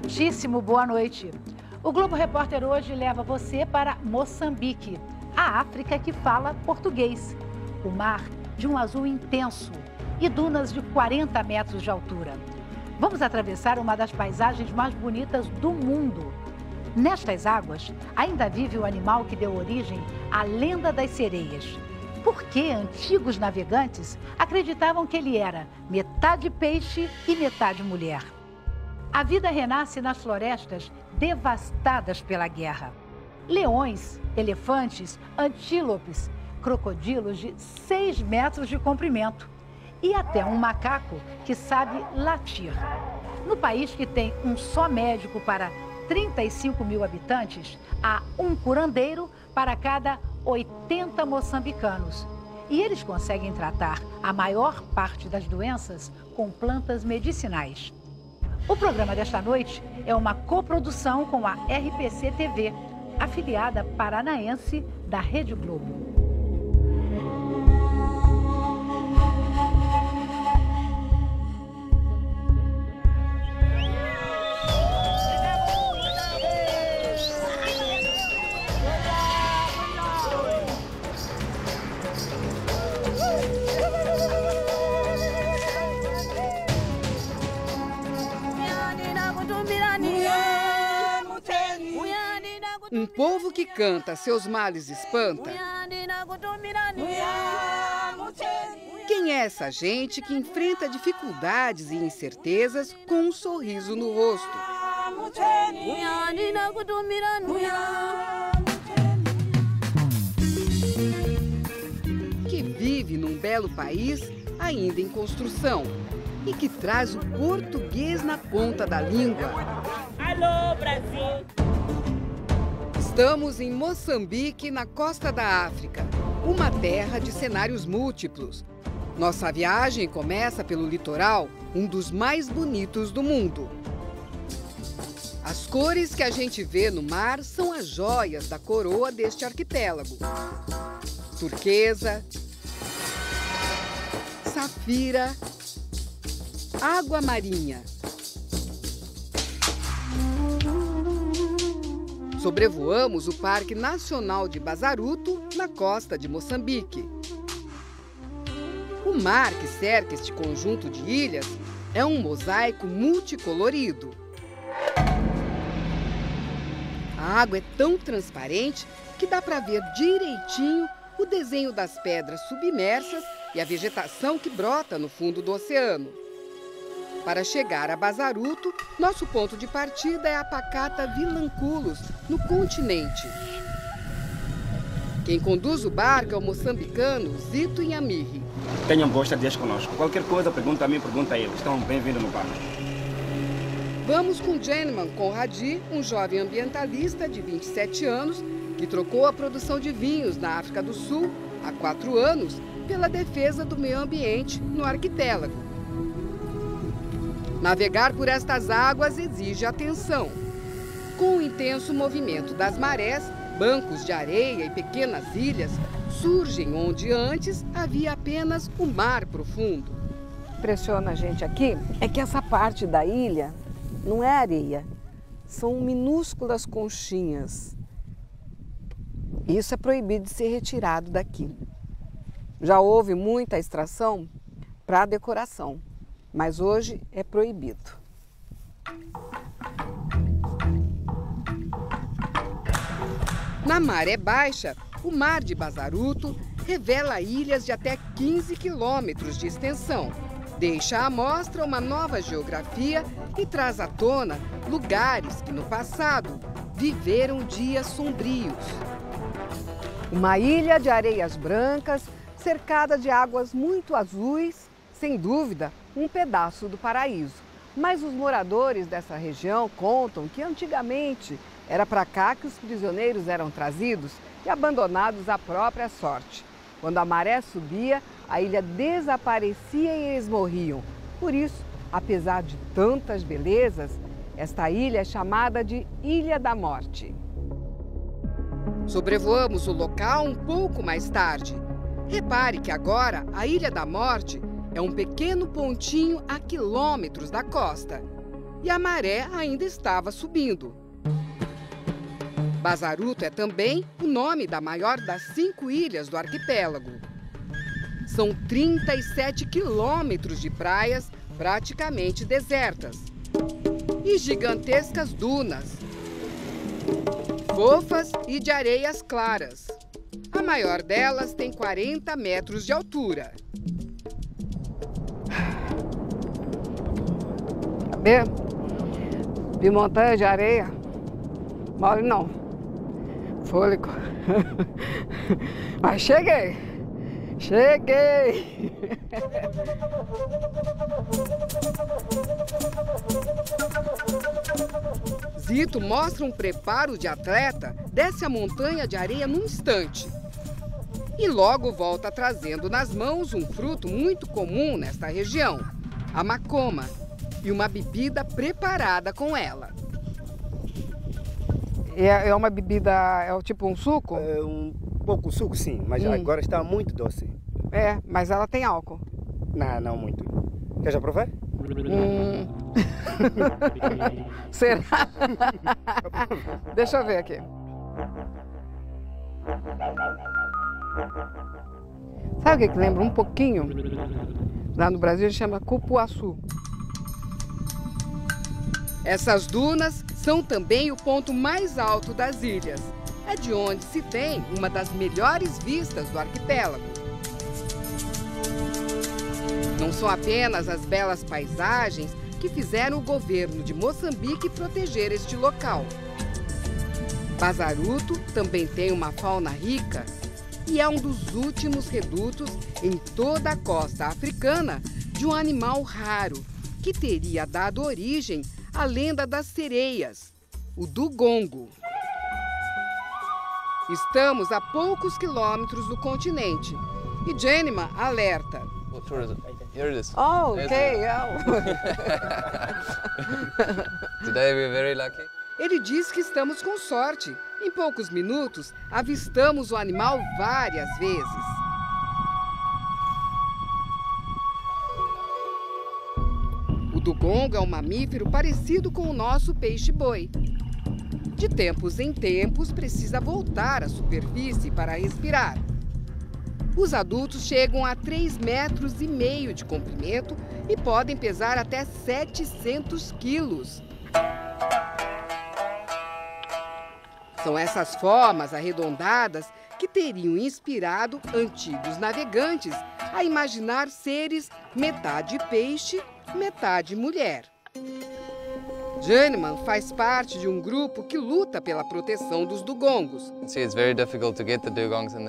Muitíssimo boa noite. O Globo Repórter hoje leva você para Moçambique, a África que fala português. O mar de um azul intenso e dunas de 40 metros de altura. Vamos atravessar uma das paisagens mais bonitas do mundo. Nestas águas, ainda vive o animal que deu origem à lenda das sereias. Porque antigos navegantes acreditavam que ele era metade peixe e metade mulher. A vida renasce nas florestas devastadas pela guerra. Leões, elefantes, antílopes, crocodilos de 6 metros de comprimento e até um macaco que sabe latir. No país que tem um só médico para 35 mil habitantes, há um curandeiro para cada 80 moçambicanos. E eles conseguem tratar a maior parte das doenças com plantas medicinais. O programa desta noite é uma coprodução com a RPC TV, afiliada paranaense da Rede Globo. Um povo que canta, seus males espanta. Quem é essa gente que enfrenta dificuldades e incertezas com um sorriso no rosto? Que vive num belo país ainda em construção e que traz o português na ponta da língua. Alô, Brasil! Estamos em Moçambique, na costa da África, uma terra de cenários múltiplos. Nossa viagem começa pelo litoral, um dos mais bonitos do mundo. As cores que a gente vê no mar são as joias da coroa deste arquipélago. Turquesa, safira, água marinha. Sobrevoamos o Parque Nacional de Bazaruto, na costa de Moçambique. O mar que cerca este conjunto de ilhas é um mosaico multicolorido. A água é tão transparente que dá para ver direitinho o desenho das pedras submersas e a vegetação que brota no fundo do oceano. Para chegar a Bazaruto, nosso ponto de partida é a pacata Vilanculos, no continente. Quem conduz o barco é o moçambicano Zito Inhamirri. Tenham bons dias conosco. Qualquer coisa, pergunta a mim, pergunta a eles. Estão bem-vindos no barco. Vamos com Jeneman Conradi, um jovem ambientalista de 27 anos, que trocou a produção de vinhos na África do Sul, há 4 anos, pela defesa do meio ambiente no arquipélago. Navegar por estas águas exige atenção. Com o intenso movimento das marés, bancos de areia e pequenas ilhas surgem onde antes havia apenas o mar profundo. O que impressiona a gente aqui é que essa parte da ilha não é areia, são minúsculas conchinhas. Isso é proibido de ser retirado daqui. Já houve muita extração para decoração, mas hoje é proibido. Na maré baixa, o mar de Bazaruto revela ilhas de até 15 quilômetros de extensão. Deixa à mostra uma nova geografia e traz à tona lugares que no passado viveram dias sombrios. Uma ilha de areias brancas, cercada de águas muito azuis, sem dúvida, um pedaço do paraíso. Mas os moradores dessa região contam que antigamente era para cá que os prisioneiros eram trazidos e abandonados à própria sorte. Quando a maré subia, a ilha desaparecia e eles morriam. Por isso, apesar de tantas belezas, esta ilha é chamada de Ilha da Morte. Sobrevoamos o local um pouco mais tarde. Repare que agora a Ilha da Morte é um pequeno pontinho a quilômetros da costa. e a maré ainda estava subindo. Bazaruto é também o nome da maior das 5 ilhas do arquipélago. São 37 quilômetros de praias praticamente desertas e gigantescas dunas, fofas e de areias claras. A maior delas tem 40 metros de altura. Cadê? Vi montanha de areia. Mole não. Fôlego. Mas cheguei. Cheguei! Zito mostra um preparo de atleta, desce a montanha de areia num instante. E logo volta trazendo nas mãos um fruto muito comum nesta região, a macoma, e uma bebida preparada com ela. É uma bebida, é tipo um suco? É um pouco suco, sim, mas agora está muito doce. É, mas ela tem álcool. Não muito. Quer já provar? Será? Deixa eu ver aqui. Sabe o que lembra um pouquinho? Lá no Brasil a gente chama cupuaçu. Essas dunas são também o ponto mais alto das ilhas. É de onde se tem uma das melhores vistas do arquipélago. Não são apenas as belas paisagens que fizeram o governo de Moçambique proteger este local. Bazaruto também tem uma fauna rica e é um dos últimos redutos em toda a costa africana de um animal raro que teria dado origem à lenda das sereias, o dugongo. Estamos a poucos quilômetros do continente e Jenima alerta. Here it is. Oh, okay. Today we're very lucky. Ele diz que estamos com sorte. Em poucos minutos, avistamos o animal várias vezes. O dugongo é um mamífero parecido com o nosso peixe-boi. De tempos em tempos, precisa voltar à superfície para respirar. Os adultos chegam a 3,5 metros de comprimento e podem pesar até 700 quilos. São essas formas arredondadas que teriam inspirado antigos navegantes a imaginar seres metade peixe, metade mulher. Jenima faz parte de um grupo que luta pela proteção dos dugongos.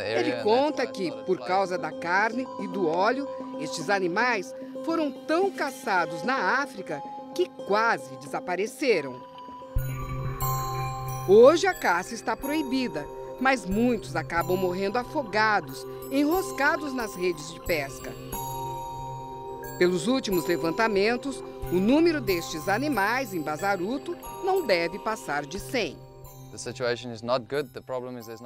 Ele conta que, por causa da carne e do óleo, estes animais foram tão caçados na África que quase desapareceram. Hoje a caça está proibida, mas muitos acabam morrendo afogados, enroscados nas redes de pesca. Pelos últimos levantamentos, o número destes animais em Bazaruto não deve passar de 100.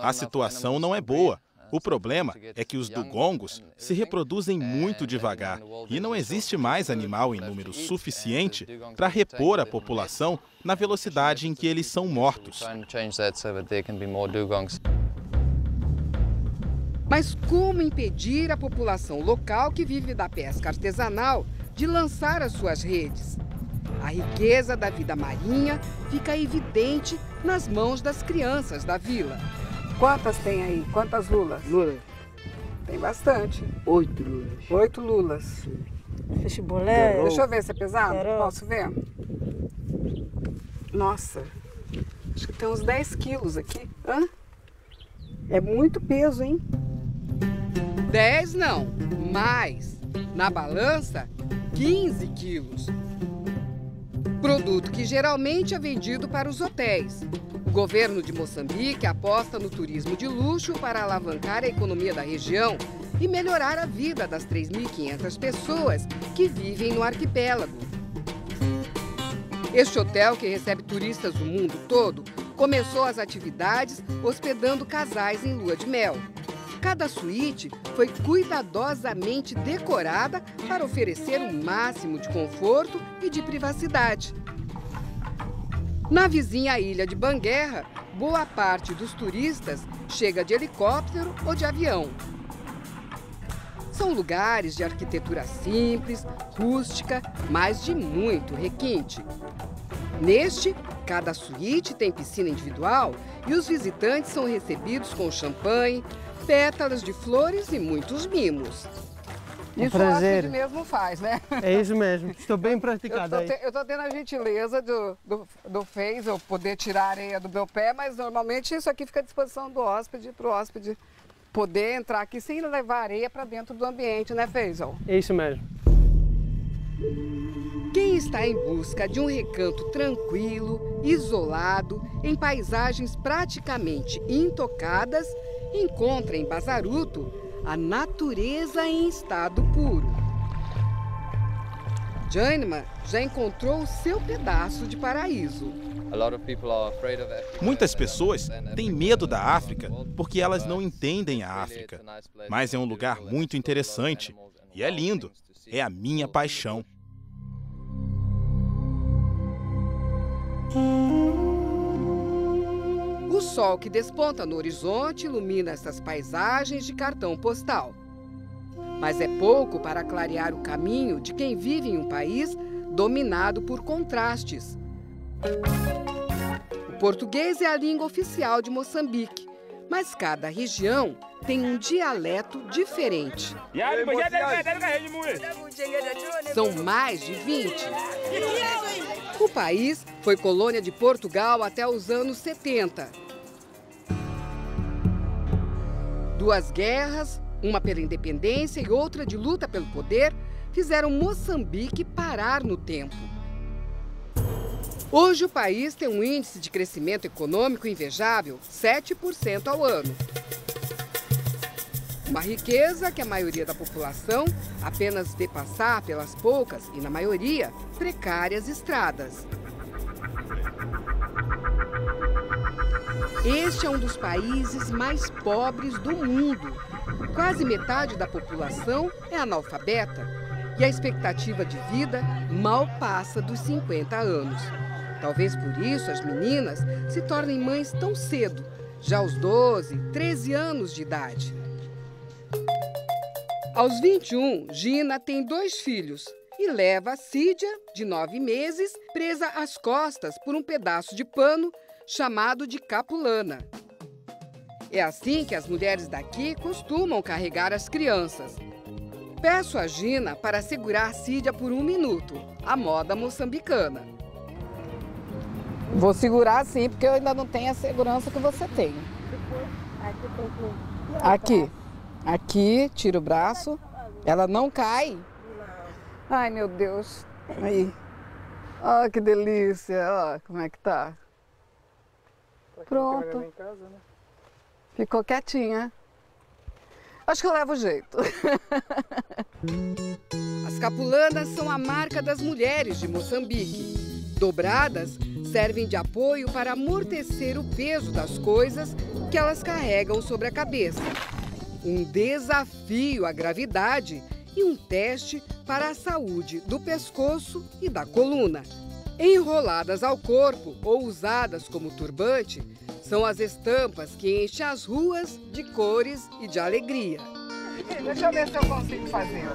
A situação não é boa. O problema é que os dugongos se reproduzem muito devagar e não existe mais animal em número suficiente para repor a população na velocidade em que eles são mortos. Mas como impedir a população local que vive da pesca artesanal de lançar as suas redes? A riqueza da vida marinha fica evidente nas mãos das crianças da vila. Quantas tem aí? Quantas lulas? Lula, Tem bastante. 8 lulas. 8 lulas. Fuxibolé. Deixa eu ver se é pesado. Carol. Posso ver? Nossa, acho que tem uns 10 quilos aqui. Hã? É muito peso, hein? 10 não, mais. Na balança, 15 quilos. Produto que geralmente é vendido para os hotéis. O governo de Moçambique aposta no turismo de luxo para alavancar a economia da região e melhorar a vida das 3.500 pessoas que vivem no arquipélago. Este hotel, que recebe turistas do mundo todo, começou as atividades hospedando casais em lua de mel. Cada suíte foi cuidadosamente decorada para oferecer o máximo de conforto e de privacidade. Na vizinha ilha de Banguerra, boa parte dos turistas chega de helicóptero ou de avião. São lugares de arquitetura simples, rústica, mas de muito requinte. Neste, cada suíte tem piscina individual e os visitantes são recebidos com champanhe, pétalas de flores e muitos mimos. Isso o hóspede mesmo faz, né? É isso mesmo, estou bem praticado aí. Eu estou tendo a gentileza do Fez eu poder tirar a areia do meu pé, mas normalmente isso aqui fica à disposição do hóspede, para o hóspede poder entrar aqui sem levar areia para dentro do ambiente, né, Faisal? É isso mesmo. Quem está em busca de um recanto tranquilo, isolado, em paisagens praticamente intocadas, encontra em Bazaruto a natureza em estado puro. Jaineman já encontrou o seu pedaço de paraíso. Muitas pessoas têm medo da África porque elas não entendem a África. Mas é um lugar muito interessante e é lindo. É a minha paixão. O sol que desponta no horizonte ilumina essas paisagens de cartão postal. Mas é pouco para clarear o caminho de quem vive em um país dominado por contrastes. O português é a língua oficial de Moçambique, mas cada região tem um dialeto diferente. São mais de 20. O país foi colônia de Portugal até os anos 70. Duas guerras, uma pela independência e outra de luta pelo poder, fizeram Moçambique parar no tempo. Hoje o país tem um índice de crescimento econômico invejável, 7% ao ano. Uma riqueza que a maioria da população apenas vê passar pelas poucas e, na maioria, precárias estradas. Este é um dos países mais pobres do mundo. Quase metade da população é analfabeta e a expectativa de vida mal passa dos 50 anos. Talvez por isso as meninas se tornem mães tão cedo, já aos 12, 13 anos de idade. Aos 21, Gina tem 2 filhos e leva a Sídia, de 9 meses, presa às costas por um pedaço de pano chamado de capulana. É assim que as mulheres daqui costumam carregar as crianças. Peço a Gina para segurar Sídia por 1 minuto, a moda moçambicana. Vou segurar sim, porque eu ainda não tenho a segurança que você tem. Aqui, tira o braço. Ela não cai. Ai, meu Deus. Aí. Ó, que delícia. Ó, como é que tá? Pronto. Ficou quietinha. Acho que eu levo jeito. As capulanas são a marca das mulheres de Moçambique. Dobradas, servem de apoio para amortecer o peso das coisas que elas carregam sobre a cabeça. Um desafio à gravidade e um teste para a saúde do pescoço e da coluna. Enroladas ao corpo ou usadas como turbante, são as estampas que enchem as ruas de cores e de alegria. Deixa eu ver se eu consigo fazer.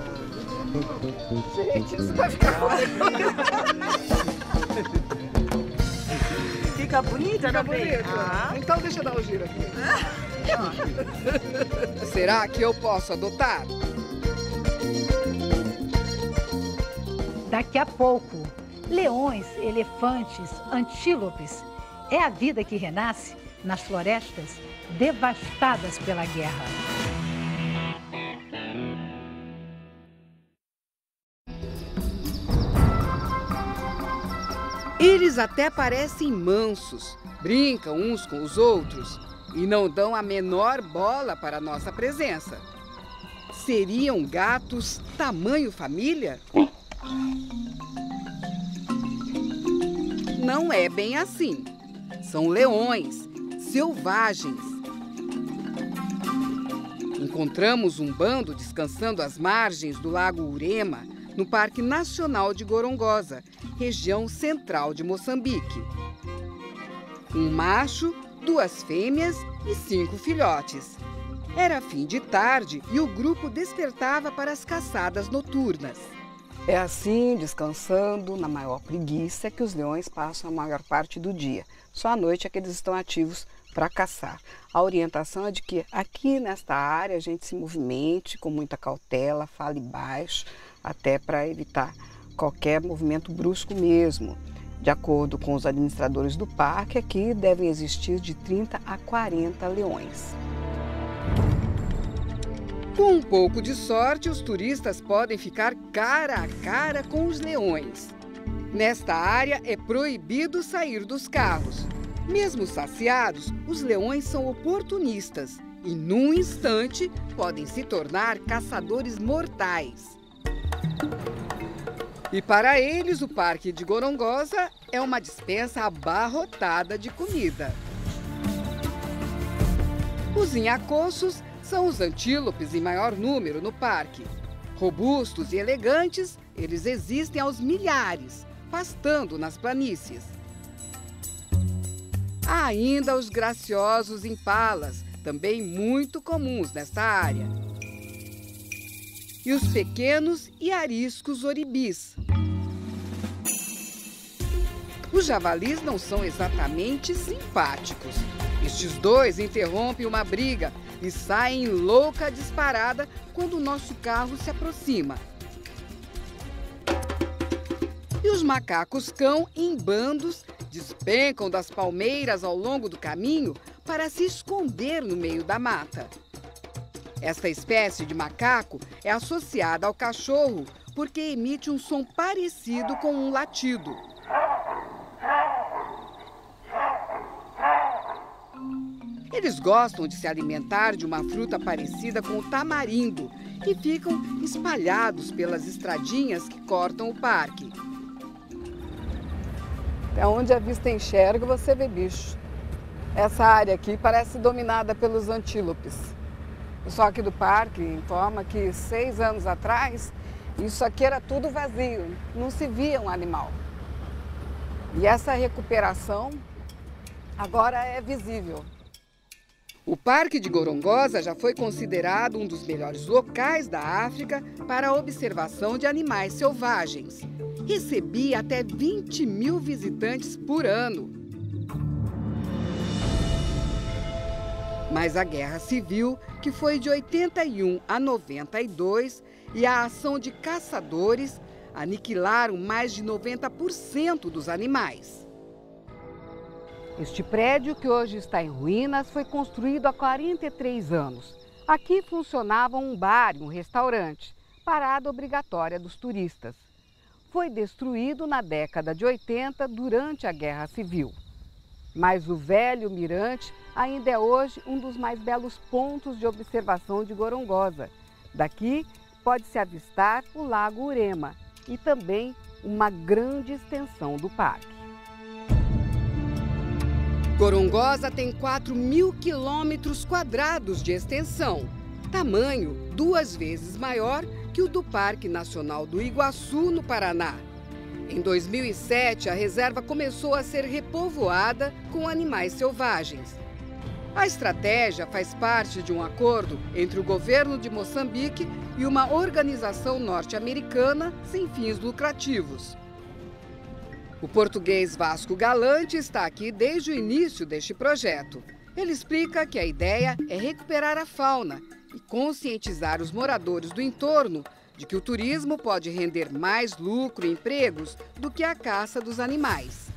Gente, isso vai ficar Fica bonita, Fica bonito. Então deixa eu dar um giro aqui. Será que eu posso adotar? Daqui a pouco, leões, elefantes, antílopes. É a vida que renasce nas florestas devastadas pela guerra. Eles até parecem mansos, brincam uns com os outros e não dão a menor bola para a nossa presença. Seriam gatos tamanho família? Não é bem assim. São leões, selvagens. Encontramos um bando descansando às margens do lago Urema, no Parque Nacional de Gorongosa, região central de Moçambique. Um macho, 2 fêmeas e 5 filhotes. Era fim de tarde e o grupo despertava para as caçadas noturnas. É assim, descansando, na maior preguiça, que os leões passam a maior parte do dia. Só à noite é que eles estão ativos para caçar. A orientação é de que aqui nesta área a gente se movimente com muita cautela, fale baixo, até para evitar qualquer movimento brusco mesmo. De acordo com os administradores do parque, aqui devem existir de 30 a 40 leões. Com um pouco de sorte, os turistas podem ficar cara a cara com os leões. Nesta área é proibido sair dos carros. Mesmo saciados, os leões são oportunistas e, num instante, podem se tornar caçadores mortais. E para eles, o Parque de Gorongosa é uma despensa abarrotada de comida. Os inhacosos são os antílopes em maior número no parque. Robustos e elegantes, eles existem aos milhares, pastando nas planícies. Há ainda os graciosos impalas, também muito comuns nesta área. E os pequenos e ariscos oribis. Os javalis não são exatamente simpáticos. Estes dois interrompem uma briga e saem em louca disparada quando o nosso carro se aproxima. E os macacos-cão, em bandos, despencam das palmeiras ao longo do caminho para se esconder no meio da mata. Esta espécie de macaco é associada ao cachorro porque emite um som parecido com um latido. Eles gostam de se alimentar de uma fruta parecida com o tamarindo e ficam espalhados pelas estradinhas que cortam o parque. Até onde a vista enxerga, você vê bicho. Essa área aqui parece dominada pelos antílopes. O pessoal aqui do parque informa que 6 anos atrás, isso aqui era tudo vazio, não se via um animal. E essa recuperação agora é visível. O Parque de Gorongosa já foi considerado um dos melhores locais da África para a observação de animais selvagens. Recebia até 20 mil visitantes por ano. Mas a Guerra Civil, que foi de 81 a 92, e a ação de caçadores aniquilaram mais de 90% dos animais. Este prédio, que hoje está em ruínas, foi construído há 43 anos. Aqui funcionava um bar e um restaurante, parada obrigatória dos turistas. Foi destruído na década de 80, durante a Guerra Civil. Mas o velho mirante ainda é hoje um dos mais belos pontos de observação de Gorongosa. Daqui pode-se avistar o Lago Urema e também uma grande extensão do parque. Gorongosa tem 4.000 quilômetros quadrados de extensão, tamanho 2 vezes maior que o do Parque Nacional do Iguaçu, no Paraná. Em 2007, a reserva começou a ser repovoada com animais selvagens. A estratégia faz parte de um acordo entre o governo de Moçambique e uma organização norte-americana sem fins lucrativos. O português Vasco Galante está aqui desde o início deste projeto. Ele explica que a ideia é recuperar a fauna e conscientizar os moradores do entorno de que o turismo pode render mais lucro e empregos do que a caça dos animais.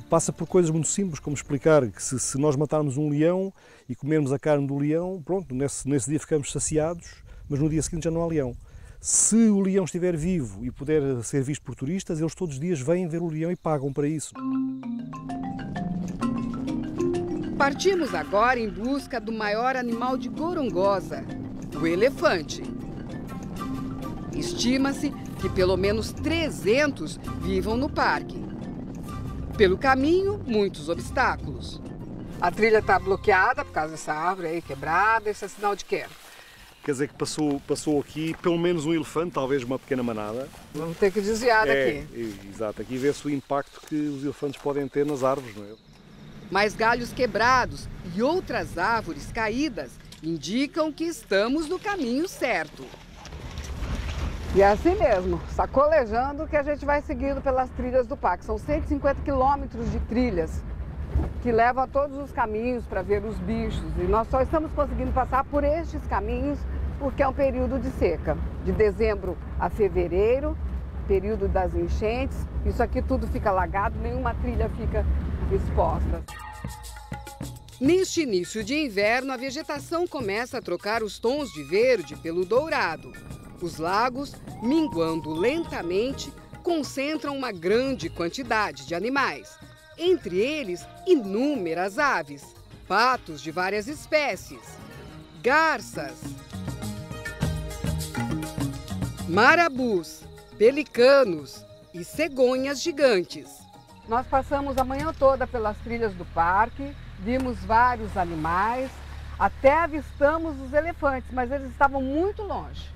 Passa por coisas muito simples, como explicar que se nós matarmos um leão e comermos a carne do leão, pronto, nesse dia ficamos saciados, mas no dia seguinte já não há leão. Se o leão estiver vivo e puder ser visto por turistas, eles todos os dias vêm ver o leão e pagam para isso. Partimos agora em busca do maior animal de Gorongosa, o elefante. Estima-se que pelo menos 300 vivam no parque. Pelo caminho, muitos obstáculos. A trilha está bloqueada por causa dessa árvore aí quebrada. Esse é sinal de quê? Quer dizer que passou aqui pelo menos um elefante, talvez uma pequena manada. Vamos ter que desviar daqui. Exato, aqui vê-se o impacto que os elefantes podem ter nas árvores, não é? Mas galhos quebrados e outras árvores caídas indicam que estamos no caminho certo. E é assim mesmo, sacolejando que a gente vai seguindo pelas trilhas do parque. São 150 quilômetros de trilhas que levam a todos os caminhos para ver os bichos. E nós só estamos conseguindo passar por estes caminhos porque é um período de seca. De dezembro a fevereiro, período das enchentes. Isso aqui tudo fica alagado, nenhuma trilha fica exposta. Neste início de inverno, a vegetação começa a trocar os tons de verde pelo dourado. Os lagos, minguando lentamente, concentram uma grande quantidade de animais. Entre eles, inúmeras aves, patos de várias espécies, garças, marabus, pelicanos e cegonhas gigantes. Nós passamos a manhã toda pelas trilhas do parque, vimos vários animais, até avistamos os elefantes, mas eles estavam muito longe.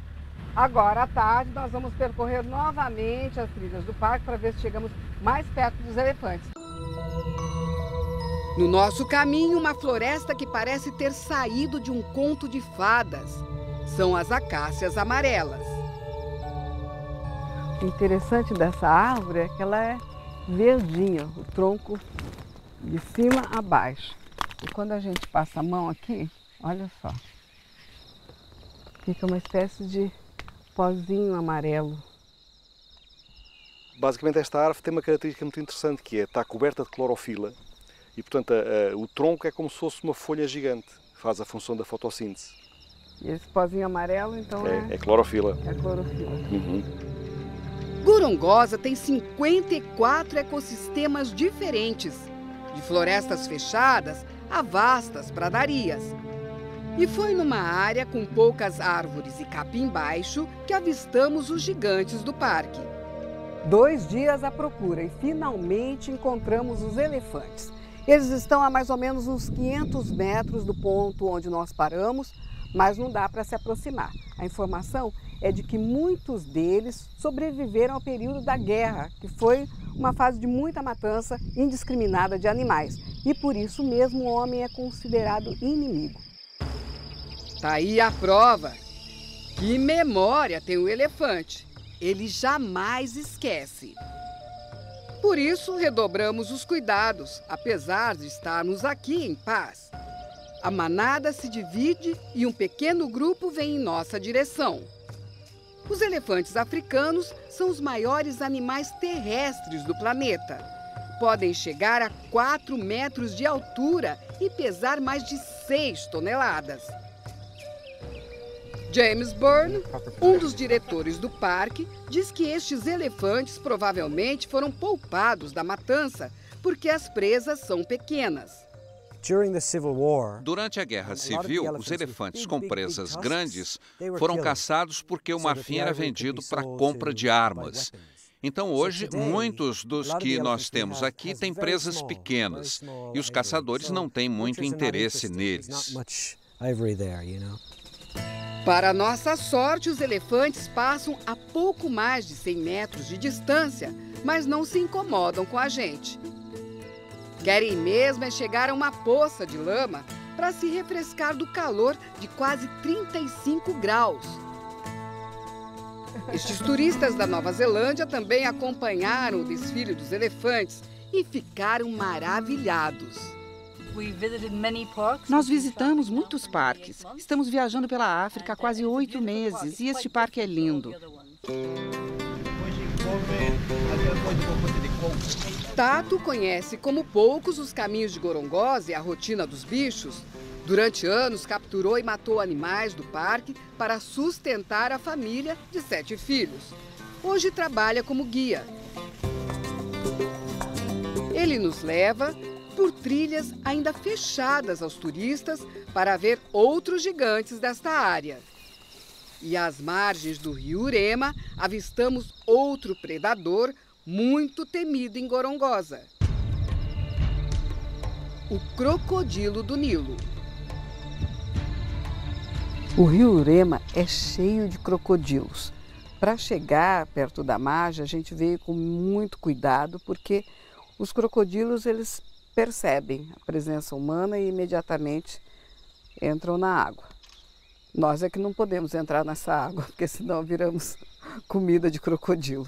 Agora, à tarde, nós vamos percorrer novamente as trilhas do parque para ver se chegamos mais perto dos elefantes. No nosso caminho, uma floresta que parece ter saído de um conto de fadas. São as acácias amarelas. O interessante dessa árvore é que ela é verdinha, o tronco de cima a baixo. E quando a gente passa a mão aqui, olha só, fica uma espécie de pozinho amarelo. Basicamente esta árvore tem uma característica muito interessante, que está coberta de clorofila e, portanto, o tronco é como se fosse uma folha gigante, que faz a função da fotossíntese. E esse pozinho amarelo, então, é clorofila. É clorofila. Uhum. Gorongosa tem 54 ecossistemas diferentes, de florestas fechadas a vastas pradarias. E foi numa área com poucas árvores e capim baixo que avistamos os gigantes do parque. 2 dias à procura e finalmente encontramos os elefantes. Eles estão a mais ou menos uns 500 metros do ponto onde nós paramos, mas não dá para se aproximar. A informação é de que muitos deles sobreviveram ao período da guerra, que foi uma fase de muita matança indiscriminada de animais. E por isso mesmo o homem é considerado inimigo. Tá aí a prova. Que memória tem o elefante. Ele jamais esquece. Por isso, redobramos os cuidados, apesar de estarmos aqui em paz. A manada se divide e um pequeno grupo vem em nossa direção. Os elefantes africanos são os maiores animais terrestres do planeta. Podem chegar a 4 metros de altura e pesar mais de 6 toneladas. James Byrne, um dos diretores do parque, diz que estes elefantes provavelmente foram poupados da matança porque as presas são pequenas. Durante a Guerra Civil, os elefantes com presas grandes foram caçados porque o marfim era vendido para compra de armas. Então hoje, muitos dos que nós temos aqui têm presas pequenas e os caçadores não têm muito interesse neles. Para nossa sorte, os elefantes passam a pouco mais de 100 metros de distância, mas não se incomodam com a gente. Querem mesmo é chegar a uma poça de lama para se refrescar do calor de quase 35 graus. Estes turistas da Nova Zelândia também acompanharam o desfile dos elefantes e ficaram maravilhados. Nós visitamos muitos parques. Estamos viajando pela África há quase 8 meses e este parque é lindo. Tato conhece como poucos os caminhos de Gorongosa e a rotina dos bichos. Durante anos, capturou e matou animais do parque para sustentar a família de 7 filhos. Hoje trabalha como guia. Ele nos leva por trilhas ainda fechadas aos turistas para ver outros gigantes desta área. E às margens do rio Urema, avistamos outro predador muito temido em Gorongosa: o crocodilo do Nilo. O rio Urema é cheio de crocodilos. Para chegar perto da margem, a gente veio com muito cuidado, porque os crocodilos eles percebem a presença humana e imediatamente entram na água. Nós é que não podemos entrar nessa água, porque senão viramos comida de crocodilo.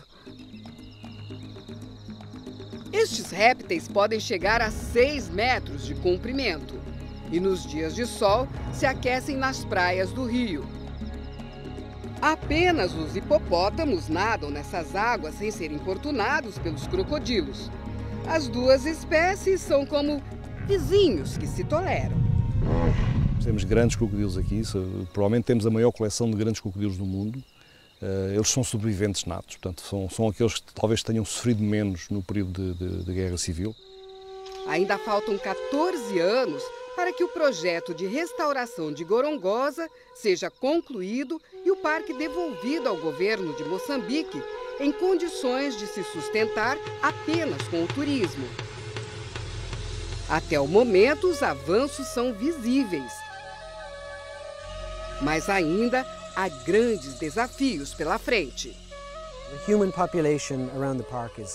Estes répteis podem chegar a 6 metros de comprimento e nos dias de sol se aquecem nas praias do rio. Apenas os hipopótamos nadam nessas águas sem serem importunados pelos crocodilos. As duas espécies são como vizinhos que se toleram. Temos grandes crocodilos aqui, provavelmente temos a maior coleção de grandes crocodilos do mundo. Eles são sobreviventes natos, portanto são aqueles que talvez tenham sofrido menos no período de guerra civil. Ainda faltam 14 anos para que o projeto de restauração de Gorongosa seja concluído e o parque devolvido ao governo de Moçambique em condições de se sustentar apenas com o turismo. Até o momento, os avanços são visíveis. Mas ainda há grandes desafios pela frente.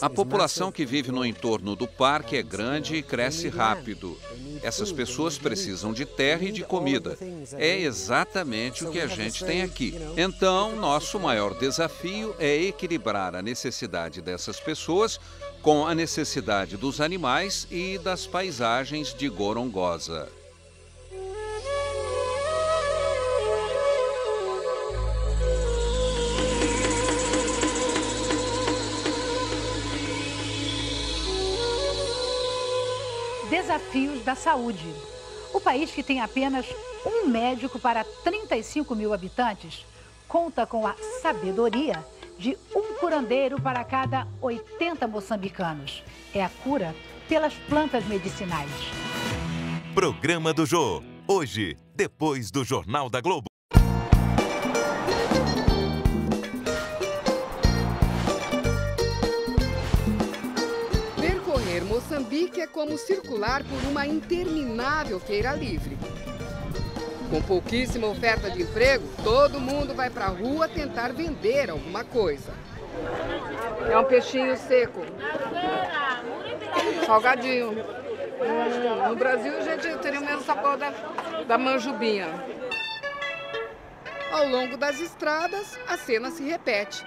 A população que vive no entorno do parque é grande e cresce rápido. Essas pessoas precisam de terra e de comida. É exatamente o que a gente tem aqui. Então, nosso maior desafio é equilibrar a necessidade dessas pessoas com a necessidade dos animais e das paisagens de Gorongosa. Desafios da saúde. O país, que tem apenas um médico para 35 mil habitantes, conta com a sabedoria de um curandeiro para cada 80 moçambicanos. É a cura pelas plantas medicinais. Programa do Jô. Hoje, depois do Jornal da Globo. Moçambique é como circular por uma interminável feira livre. Com pouquíssima oferta de emprego, todo mundo vai para a rua tentar vender alguma coisa. É um peixinho seco, salgadinho. No Brasil a gente teria o mesmo sabor da manjubinha. Ao longo das estradas, a cena se repete.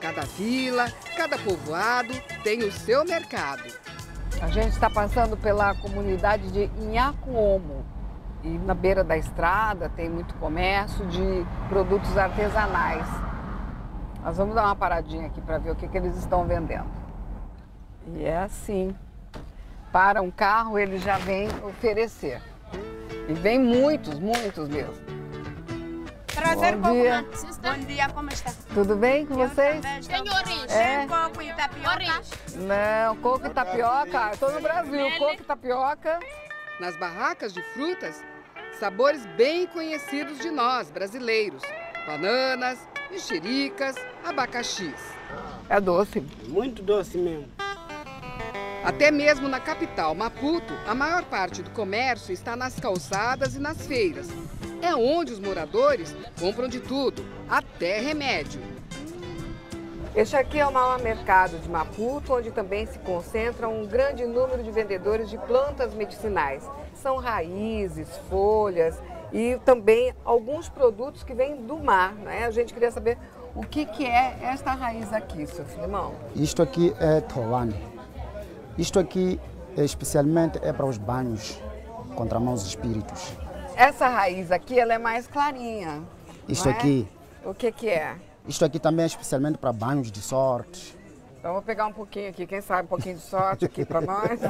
Cada vila, cada povoado tem o seu mercado. A gente está passando pela comunidade de Inhacuomo e na beira da estrada tem muito comércio de produtos artesanais. Nós vamos dar uma paradinha aqui para ver o que eles estão vendendo. E é assim, para um carro ele já vem oferecer. E vem muitos mesmo. Prazer, bom dia. Bom dia, como está? Tudo bem com vocês? Tem orange, tem coco e tapioca? Não, coco e tapioca. Eu estou no Brasil, coco e tapioca. Nas barracas de frutas, sabores bem conhecidos de nós, brasileiros. Bananas, mexericas, abacaxis. É doce. Muito doce mesmo. Até mesmo na capital, Maputo, a maior parte do comércio está nas calçadas e nas feiras. É onde os moradores compram de tudo, até remédio. Este aqui é o maior mercado de Maputo, onde também se concentra um grande número de vendedores de plantas medicinais. São raízes, folhas e também alguns produtos que vêm do mar, né? A gente queria saber o que é esta raiz aqui, seu Filimão. Isto aqui é tolane. Isto aqui especialmente é para os banhos contra maus espíritos. Essa raiz aqui, ela é mais clarinha. Isto aqui. O que é? Isto aqui também é especialmente para banhos de sorte. Então vou pegar um pouquinho aqui, quem sabe um pouquinho de sorte aqui para nós.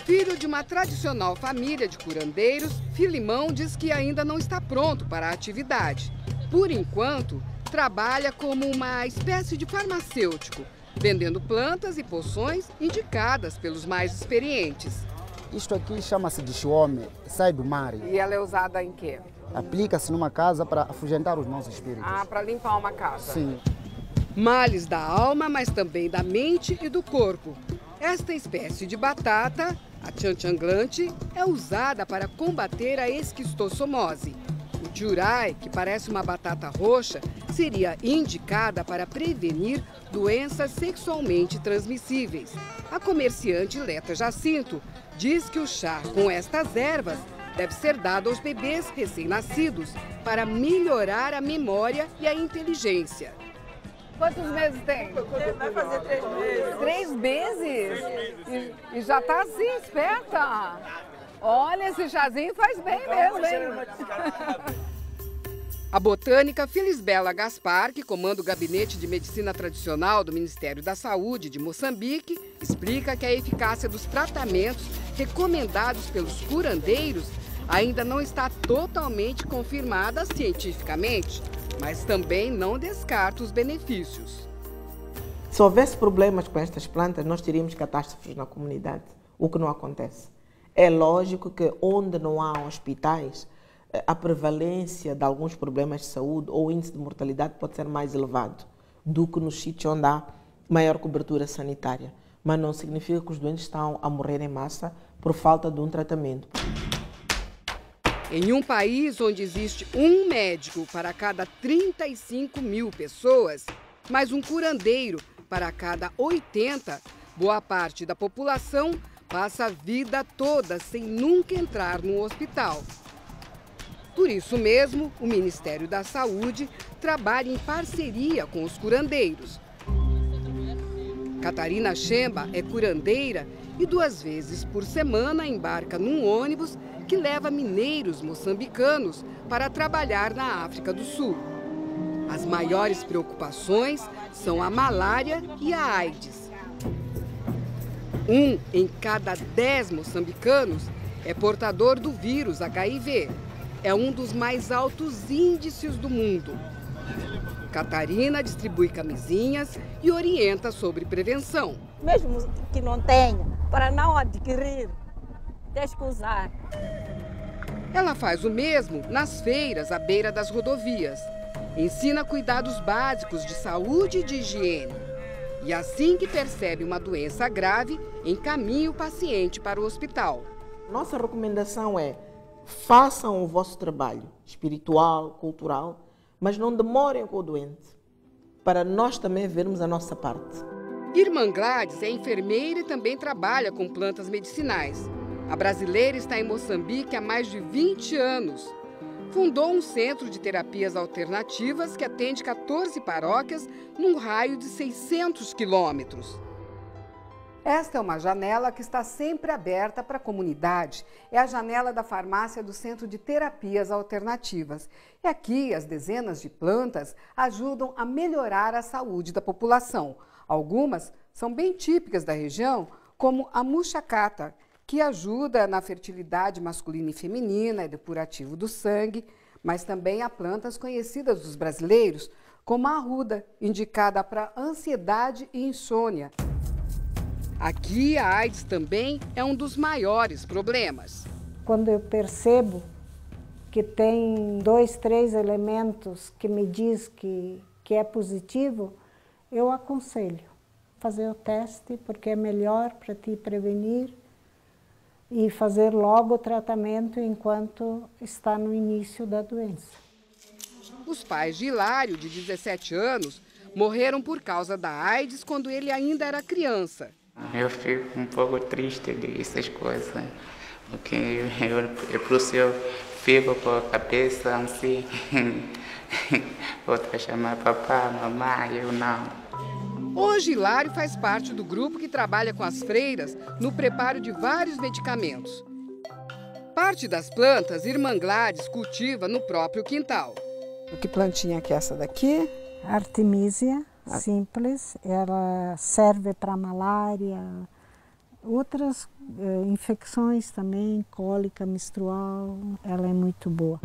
Filho de uma tradicional família de curandeiros, Filimão diz que ainda não está pronto para a atividade. Por enquanto, trabalha como uma espécie de farmacêutico, vendendo plantas e poções indicadas pelos mais experientes. Isto aqui chama-se de chiome, sai do mar. E ela é usada em quê? Aplica-se numa casa para afugentar os maus espíritos. Ah, para limpar uma casa. Sim. Males da alma, mas também da mente e do corpo. Esta espécie de batata, a chanchanglante, é usada para combater a esquistossomose. O jurai, que parece uma batata roxa, seria indicada para prevenir doenças sexualmente transmissíveis. A comerciante Leta Jacinto diz que o chá com estas ervas deve ser dado aos bebês recém-nascidos para melhorar a memória e a inteligência. Quantos meses tem? Vai fazer 3 meses. 3 meses? E já tá assim, esperta. Olha, esse chazinho faz bem mesmo, hein? A botânica Felisbela Gaspar, que comanda o Gabinete de Medicina Tradicional do Ministério da Saúde de Moçambique, explica que a eficácia dos tratamentos recomendados pelos curandeiros ainda não está totalmente confirmada cientificamente, mas também não descarta os benefícios. Se houvesse problemas com estas plantas, nós teríamos catástrofes na comunidade, o que não acontece. É lógico que onde não há hospitais, a prevalência de alguns problemas de saúde ou o índice de mortalidade pode ser mais elevado do que nos sítios onde há maior cobertura sanitária. Mas não significa que os doentes estão a morrer em massa por falta de um tratamento. Em um país onde existe um médico para cada 35 mil pessoas, mais um curandeiro para cada 80, boa parte da população passa a vida toda sem nunca entrar no hospital. Por isso mesmo, o Ministério da Saúde trabalha em parceria com os curandeiros. Catarina Chemba é curandeira e 2 vezes por semana embarca num ônibus que leva mineiros moçambicanos para trabalhar na África do Sul. As maiores preocupações são a malária e a AIDS. 1 em cada 10 moçambicanos é portador do vírus HIV. É um dos mais altos índices do mundo. Catarina distribui camisinhas e orienta sobre prevenção. Mesmo que não tenha, para não adquirir, tens que usar. Ela faz o mesmo nas feiras à beira das rodovias. Ensina cuidados básicos de saúde e de higiene. E assim que percebe uma doença grave, encaminha o paciente para o hospital. Nossa recomendação é: façam o vosso trabalho espiritual, cultural, mas não demorem com o doente, para nós também vermos a nossa parte. Irmã Gladys é enfermeira e também trabalha com plantas medicinais. A brasileira está em Moçambique há mais de 20 anos. Fundou um centro de terapias alternativas que atende 14 paróquias num raio de 600 quilômetros. Esta é uma janela que está sempre aberta para a comunidade. É a janela da farmácia do Centro de Terapias Alternativas. E aqui as dezenas de plantas ajudam a melhorar a saúde da população. Algumas são bem típicas da região, como a muxacata, que ajuda na fertilidade masculina e feminina, é depurativo do sangue, mas também há plantas conhecidas dos brasileiros, como a arruda, indicada para ansiedade e insônia. Aqui, a AIDS também é um dos maiores problemas. Quando eu percebo que tem 2, 3 elementos que me diz que é positivo, eu aconselho fazer o teste, porque é melhor para te prevenir e fazer logo o tratamento enquanto está no início da doença. Os pais de Hilário, de 17 anos, morreram por causa da AIDS quando ele ainda era criança. Eu fico um pouco triste dessas coisas, porque eu fico com a cabeça assim, outra chamar papá, mamãe, eu não. Hoje, Hilário faz parte do grupo que trabalha com as freiras no preparo de vários medicamentos. Parte das plantas, Irmã Gladys cultiva no próprio quintal. Que plantinha que é essa daqui? Artemisia. Simples, ela serve para malária, outras infecções também, cólica menstrual, ela é muito boa.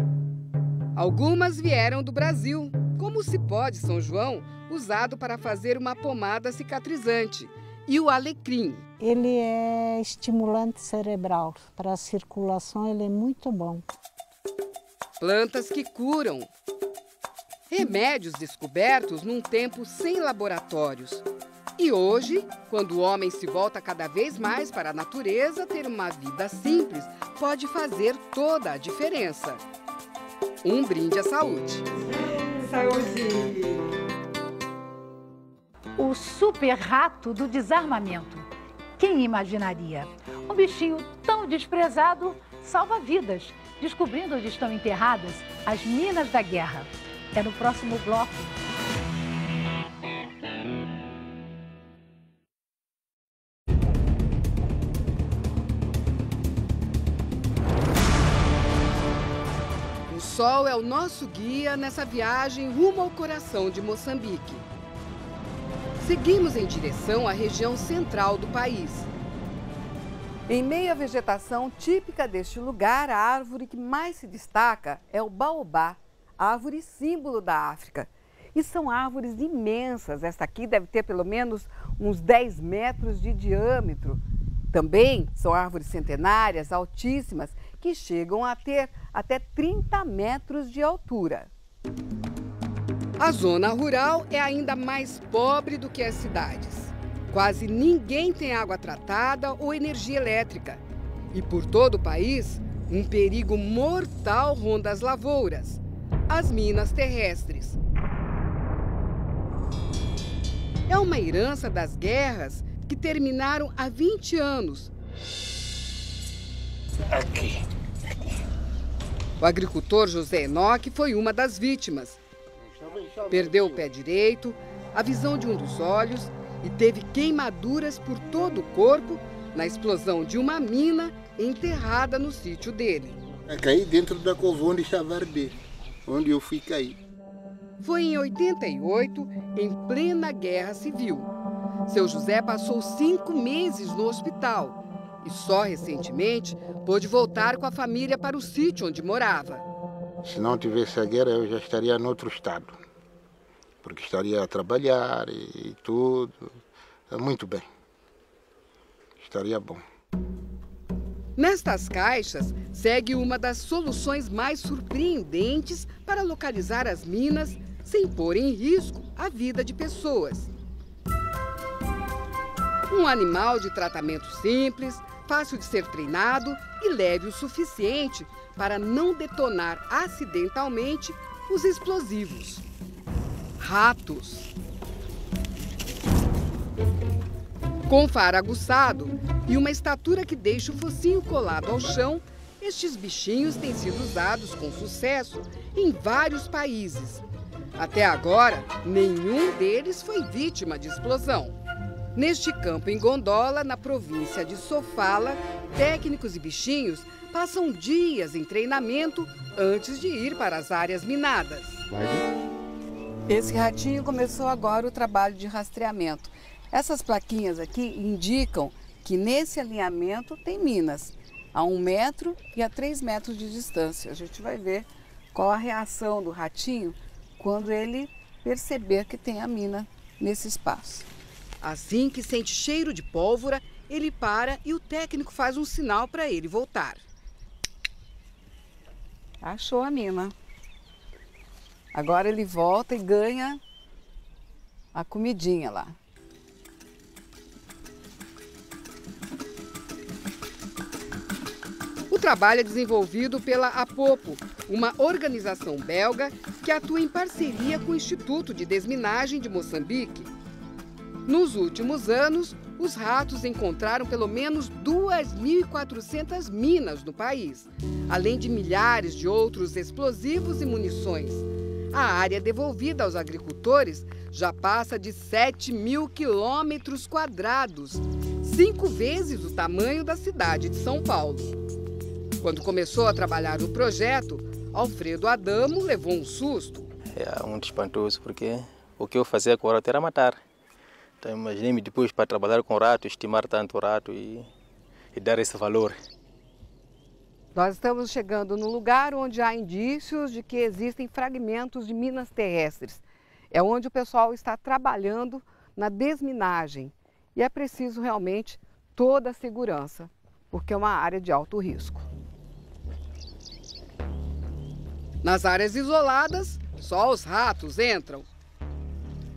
Algumas vieram do Brasil, como o cipó de São João, usado para fazer uma pomada cicatrizante, e o alecrim. Ele é estimulante cerebral, para a circulação ele é muito bom. Plantas que curam. Remédios descobertos num tempo sem laboratórios. E hoje, quando o homem se volta cada vez mais para a natureza, ter uma vida simples pode fazer toda a diferença. Um brinde à saúde. Saúde! O super rato do desarmamento. Quem imaginaria? Um bichinho tão desprezado salva vidas, descobrindo onde estão enterradas as minas da guerra. É no próximo bloco. O sol é o nosso guia nessa viagem rumo ao coração de Moçambique. Seguimos em direção à região central do país. Em meio à vegetação típica deste lugar, a árvore que mais se destaca é o baobá, árvore símbolo da África. E são árvores imensas. Esta aqui deve ter pelo menos uns 10 metros de diâmetro. Também são árvores centenárias, altíssimas, que chegam a ter até 30 metros de altura. A zona rural é ainda mais pobre do que as cidades. Quase ninguém tem água tratada ou energia elétrica. E por todo o país, um perigo mortal ronda as lavouras, as minas terrestres. É uma herança das guerras que terminaram há 20 anos. Aqui. O agricultor José Enoque foi uma das vítimas. Perdeu o pé direito, a visão de um dos olhos e teve queimaduras por todo o corpo na explosão de uma mina enterrada no sítio dele. Eu caí dentro da covão de Chavarde, onde eu fui cair. Foi em 88, em plena guerra civil. Seu José passou 5 meses no hospital e só recentemente pôde voltar com a família para o sítio onde morava. Se não tivesse a guerra, eu já estaria em outro estado, porque estaria a trabalhar e tudo. Muito bem. Estaria bom. Nestas caixas, segue uma das soluções mais surpreendentes para localizar as minas sem pôr em risco a vida de pessoas. Um animal de tratamento simples, fácil de ser treinado e leve o suficiente para não detonar acidentalmente os explosivos. Ratos. Com faro aguçado e uma estatura que deixa o focinho colado ao chão, estes bichinhos têm sido usados com sucesso em vários países. Até agora, nenhum deles foi vítima de explosão. Neste campo em Gondola, na província de Sofala, técnicos e bichinhos passam dias em treinamento antes de ir para as áreas minadas. Esse ratinho começou agora o trabalho de rastreamento. Essas plaquinhas aqui indicam que nesse alinhamento tem minas, a 1 metro e a 3 metros de distância. A gente vai ver qual a reação do ratinho quando ele perceber que tem a mina nesse espaço. Assim que sente cheiro de pólvora, ele para e o técnico faz um sinal para ele voltar. Achou a mina. Agora ele volta e ganha a comidinha lá. O trabalho é desenvolvido pela Apopo, uma organização belga que atua em parceria com o Instituto de Desminagem de Moçambique. Nos últimos anos, os ratos encontraram pelo menos 2.400 minas no país, além de milhares de outros explosivos e munições. A área devolvida aos agricultores já passa de 7.000 quilômetros quadrados, 5 vezes o tamanho da cidade de São Paulo. Quando começou a trabalhar no projeto, Alfredo Adamo levou um susto. É muito espantoso, porque o que eu fazia com o rato era matar. Então imaginei-me depois para trabalhar com o rato, estimar tanto o rato e dar esse valor. Nós estamos chegando no lugar onde há indícios de que existem fragmentos de minas terrestres. É onde o pessoal está trabalhando na desminagem. E é preciso realmente toda a segurança, porque é uma área de alto risco. Nas áreas isoladas, só os ratos entram.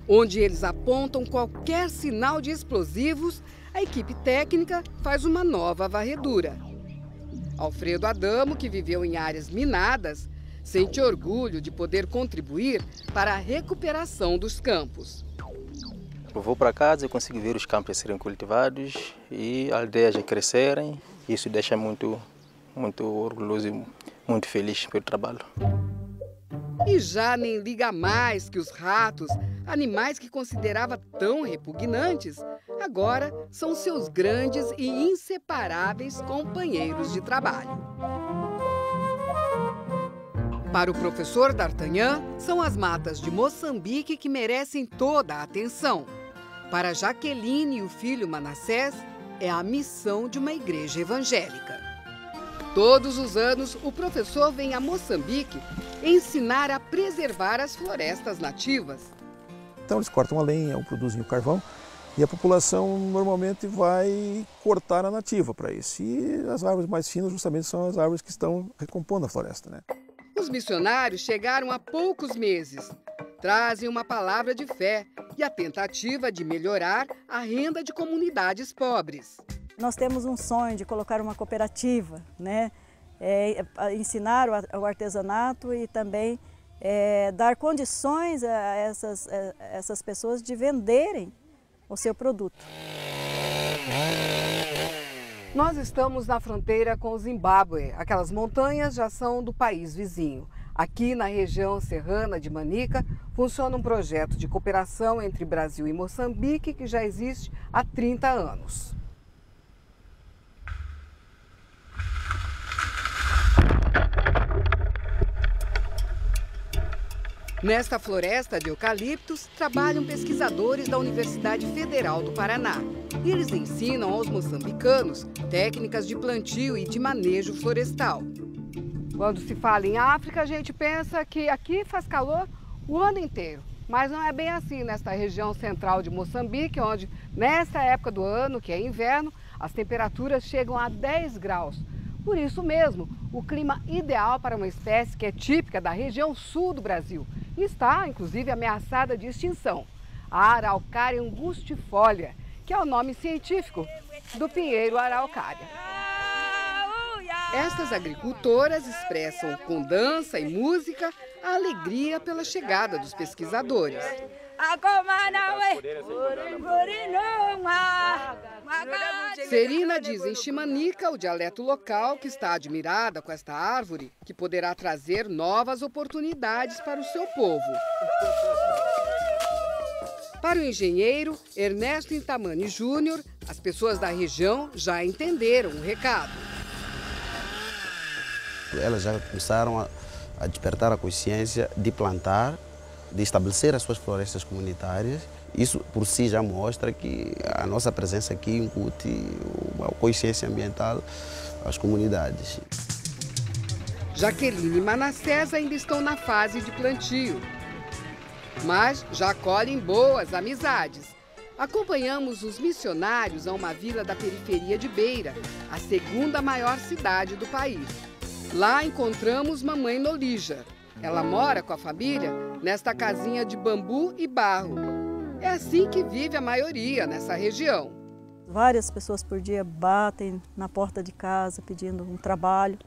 Onde eles apontam qualquer sinal de explosivos, a equipe técnica faz uma nova varredura. Alfredo Adamo, que viveu em áreas minadas, sente orgulho de poder contribuir para a recuperação dos campos. Eu vou para casa e consigo ver os campos serem cultivados e aldeias a crescerem. Isso deixa muito orgulhoso e muito feliz pelo trabalho. E já nem liga mais que os ratos, animais que considerava tão repugnantes, agora são seus grandes e inseparáveis companheiros de trabalho. Para o professor D'Artagnan, são as matas de Moçambique que merecem toda a atenção. Para Jaqueline e o filho Manassés, é a missão de uma igreja evangélica. Todos os anos, o professor vem a Moçambique ensinar a preservar as florestas nativas. Então eles cortam a lenha ou produzem o carvão e a população normalmente vai cortar a nativa para isso. E as árvores mais finas justamente são as árvores que estão recompondo a floresta, né? Os missionários chegaram há poucos meses. Trazem uma palavra de fé e a tentativa de melhorar a renda de comunidades pobres. Nós temos um sonho de colocar uma cooperativa, né? Ensinar o artesanato e também dar condições a essas pessoas de venderem o seu produto. Nós estamos na fronteira com o Zimbábue. Aquelas montanhas já são do país vizinho. Aqui na região serrana de Manica, funciona um projeto de cooperação entre Brasil e Moçambique que já existe há 30 anos. Nesta floresta de eucaliptos, trabalham pesquisadores da Universidade Federal do Paraná. E eles ensinam aos moçambicanos técnicas de plantio e de manejo florestal. Quando se fala em África, a gente pensa que aqui faz calor o ano inteiro. Mas não é bem assim nesta região central de Moçambique, onde, nesta época do ano, que é inverno, as temperaturas chegam a 10 graus. Por isso mesmo, o clima ideal para uma espécie que é típica da região sul do Brasil e está, inclusive, ameaçada de extinção, a Araucária angustifolia, que é o nome científico do pinheiro araucária. Estas agricultoras expressam com dança e música a alegria pela chegada dos pesquisadores. Serina diz em Chimanica, o dialeto local, que está admirada com esta árvore, que poderá trazer novas oportunidades para o seu povo. Para o engenheiro Ernesto Intamani Júnior, as pessoas da região já entenderam o recado. Elas já começaram a despertar a consciência de plantar, de estabelecer as suas florestas comunitárias. Isso por si já mostra que a nossa presença aqui incute uma consciência ambiental às comunidades. Jaqueline e Manassés ainda estão na fase de plantio, mas já colhem boas amizades. Acompanhamos os missionários a uma vila da periferia de Beira, a segunda maior cidade do país. Lá encontramos mamãe Nolija. Ela mora com a família nesta casinha de bambu e barro. É assim que vive a maioria nessa região. Várias pessoas por dia batem na porta de casa pedindo um trabalho,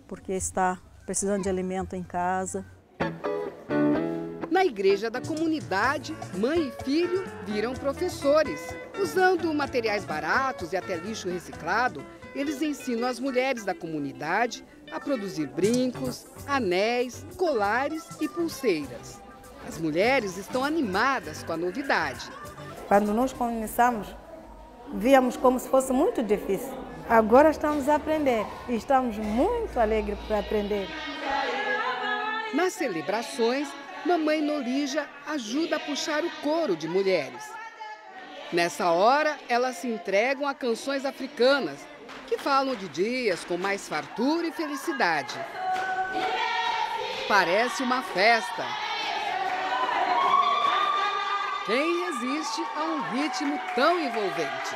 porque está precisando de alimento em casa. Na igreja da comunidade, mãe e filho viram professores. Usando materiais baratos e até lixo reciclado, eles ensinam as mulheres da comunidade a produzir brincos, anéis, colares e pulseiras. As mulheres estão animadas com a novidade. Quando nós começamos, víamos como se fosse muito difícil. Agora estamos a aprender e estamos muito alegres para aprender. Nas celebrações, mamãe Nolija ajuda a puxar o coro de mulheres. Nessa hora, elas se entregam a canções africanas, que falam de dias com mais fartura e felicidade. Parece uma festa. Quem resiste a um ritmo tão envolvente?